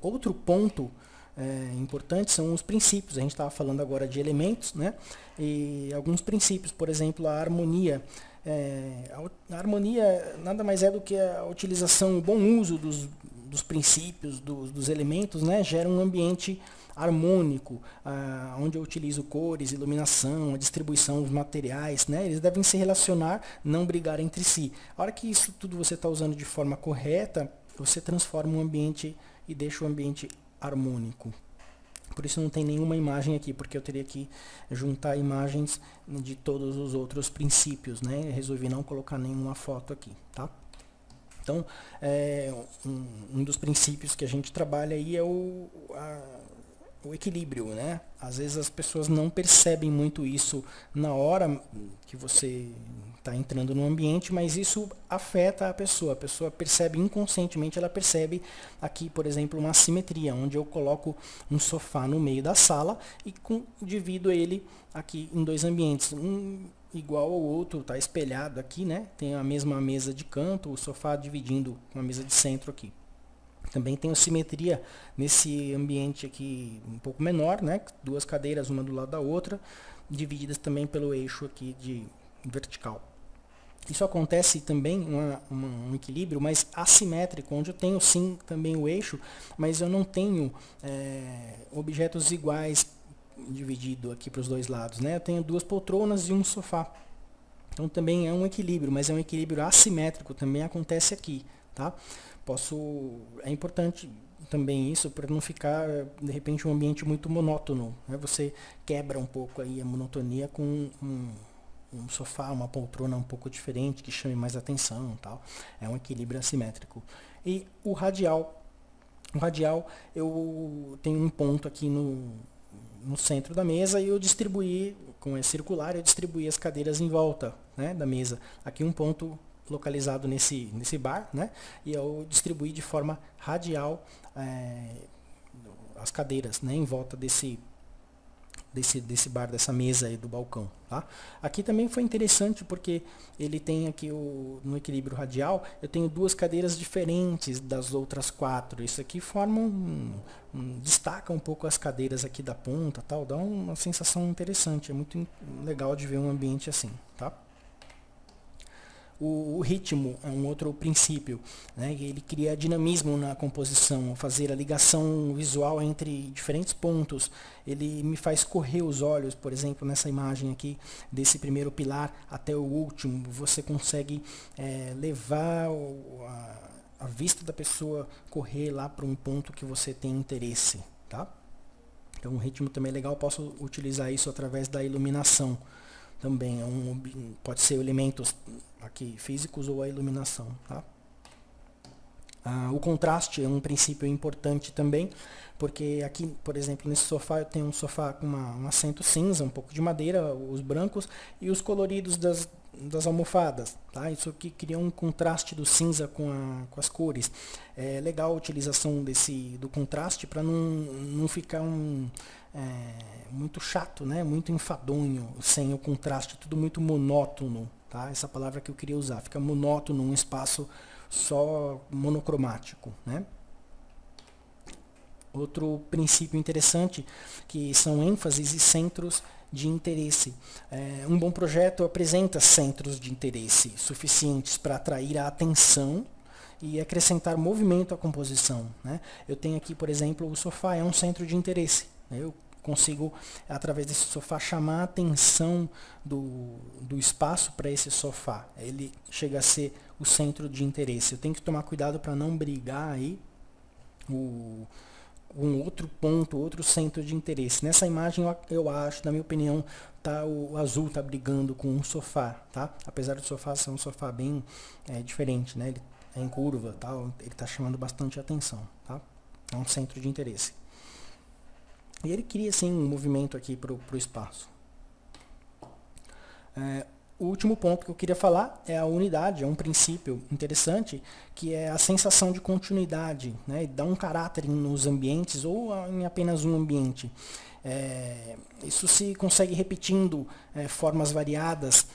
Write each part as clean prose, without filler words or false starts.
Outro ponto importante são os princípios. A gente estava falando agora de elementos, né? E alguns princípios, por exemplo, a harmonia. A harmonia nada mais é do que a utilização, o bom uso dos princípios, dos elementos, né? Gera um ambiente harmônico, onde eu utilizo cores, iluminação, a distribuição dos materiais, né? Eles devem se relacionar, não brigar entre si. A hora que isso tudo você está usando de forma correta, você transforma o ambiente e deixa o ambiente harmônico. Por isso não tem nenhuma imagem aqui, porque eu teria que juntar imagens de todos os outros princípios, né? Eu resolvi não colocar nenhuma foto aqui, tá? Então, um dos princípios que a gente trabalha aí é o equilíbrio, né? Às vezes as pessoas não percebem muito isso na hora que você está entrando no ambiente, mas isso afeta a pessoa percebe inconscientemente, ela percebe aqui, por exemplo, uma assimetria, onde eu coloco um sofá no meio da sala e divido ele aqui em dois ambientes, um igual ao outro, está espelhado aqui, né? Tem a mesma mesa de canto, o sofá dividindo com a mesa de centro aqui. Também tem simetria nesse ambiente aqui um pouco menor, né? Duas cadeiras, uma do lado da outra, divididas também pelo eixo aqui de vertical. Isso acontece também, um equilíbrio mais assimétrico, onde eu tenho sim também o eixo, mas eu não tenho objetos iguais dividido aqui para os dois lados, né? Eu tenho duas poltronas e um sofá. Então também é um equilíbrio, mas é um equilíbrio assimétrico, também acontece aqui, tá? É importante também isso para não ficar de repente um ambiente muito monótono, né? Você quebra um pouco aí a monotonia com um sofá, uma poltrona um pouco diferente, que chame mais atenção, tal. É um equilíbrio assimétrico. E o radial, eu tenho um ponto aqui no centro da mesa e eu distribuí, com esse circular, eu distribuí as cadeiras em volta, né, da mesa. Aqui um ponto localizado nesse bar, né, e eu distribuí de forma radial as cadeiras, né, em volta desse bar, dessa mesa aí do balcão, tá? Aqui também foi interessante porque ele tem aqui no equilíbrio radial, eu tenho duas cadeiras diferentes das outras quatro. Isso aqui destaca um pouco as cadeiras aqui da ponta, tal, dá uma sensação interessante, é muito legal de ver um ambiente assim, tá? O ritmo é um outro princípio, né? Ele cria dinamismo na composição, fazer a ligação visual entre diferentes pontos. Ele me faz correr os olhos, por exemplo, nessa imagem aqui, desse primeiro pilar até o último. Você consegue levar a vista da pessoa correr lá para um ponto que você tem interesse, tá? Então o ritmo também é legal, posso utilizar isso através da iluminação. Também pode ser elementos aqui físicos ou a iluminação, tá? O contraste é um princípio importante também, porque aqui, por exemplo, nesse sofá eu tenho um sofá com um assento cinza, um pouco de madeira, os brancos e os coloridos das almofadas, tá? Isso aqui cria um contraste do cinza com as cores. É legal a utilização do contraste para não ficar muito chato, né? Muito enfadonho, sem o contraste, tudo muito monótono, tá? Essa palavra que eu queria usar, fica monótono, um espaço só monocromático, né? Outro princípio interessante, que são ênfases e centros de interesse. Um bom projeto apresenta centros de interesse suficientes para atrair a atenção e acrescentar movimento à composição, né? Eu tenho aqui, por exemplo, o sofá é um centro de interesse, né? Eu consigo, através desse sofá, chamar a atenção do espaço para esse sofá. Ele chega a ser o centro de interesse. Eu tenho que tomar cuidado para não brigar aí um outro ponto, outro centro de interesse. Nessa imagem, eu acho, na minha opinião, o azul está brigando com um sofá, tá? Apesar do sofá ser um sofá bem diferente, né? Ele é em curva, tal, ele está chamando bastante atenção, tá? É um centro de interesse. E ele cria, sim, um movimento aqui para o espaço. O último ponto que eu queria falar é a unidade, é um princípio interessante, que é a sensação de continuidade, né? Dá um caráter nos ambientes ou em apenas um ambiente. Isso se consegue repetindo formas variadas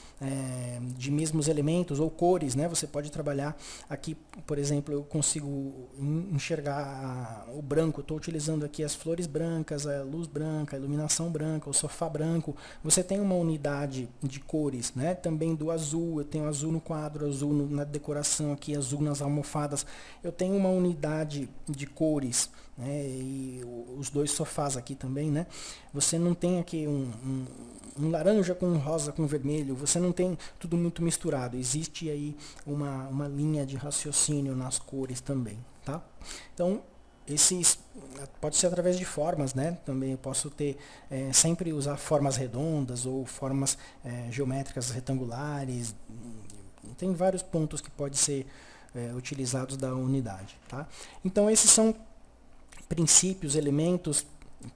de mesmos elementos ou cores, né? Você pode trabalhar aqui, por exemplo, eu consigo enxergar o branco, estou utilizando aqui as flores brancas, a luz branca, a iluminação branca, o sofá branco. Você tem uma unidade de cores, né? Também do azul, eu tenho azul no quadro, azul na decoração aqui, azul nas almofadas. Eu tenho uma unidade de cores, né? E os dois sofás aqui também, né? Você não tem aqui um laranja com rosa com vermelho, você não tem tudo muito misturado, existe aí uma linha de raciocínio nas cores também, tá? Então, esses pode ser através de formas, né? Também eu posso ter sempre usar formas redondas ou formas geométricas retangulares, tem vários pontos que podem ser utilizados da unidade, tá? Então, esses são princípios, elementos,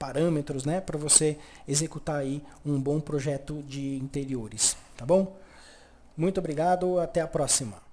parâmetros, né, para você executar aí um bom projeto de interiores, tá bom? Muito obrigado, até a próxima.